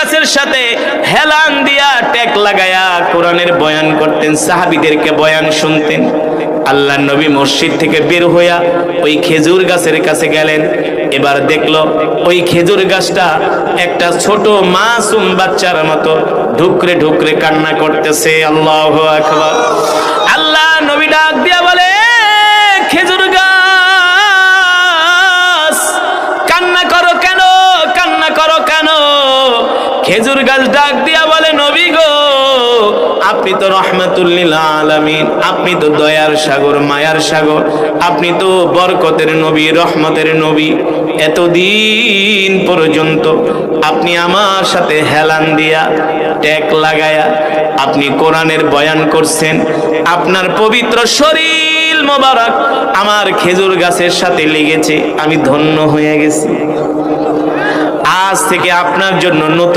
গাছের সাথে হেলান দিয়া ট্যাগ লাগায়া কোরআনের বয়ান করতেন, সাহাবীদেরকে বয়ান শুনতেন। আল্লাহ নবী মসজিদ থেকে বের হইয়া ওই খেজুর গাছের কাছে গেলেন। এবার দেখলো ওই খেজুর গাছটা একটা ছোট মাসুম বাচ্চার মতো ঢুকরে ঢুকরে কান্না করতেছে। আল্লাহু আকবার। আল্লাহ নবী ডাক দিয়া বলে, খেজুর গাছ কান্না করো কেন, কান্না করো কেন? খেজুর গাছ ডাক দিয়া বলে, নবী গো, আপনি তো রহমাতুল লিল আলামিন, আপনি তো দয়ার সাগর, মায়ার সাগর, আপনি তো বরকতের নবী, রহমতের নবী। এতদিন পর্যন্ত আপনি আমার সাথে হেলান দিয়া ট্যাগ লাগায়া আপনি কোরআনের বয়ান করছেন। আপনার পবিত্র শরীর মোবারক আমার খেজুর গাছের সাথে লেগেছে, আমি ধন্য হয়ে গেছি। আজ থেকে আপনার জন্য নতুন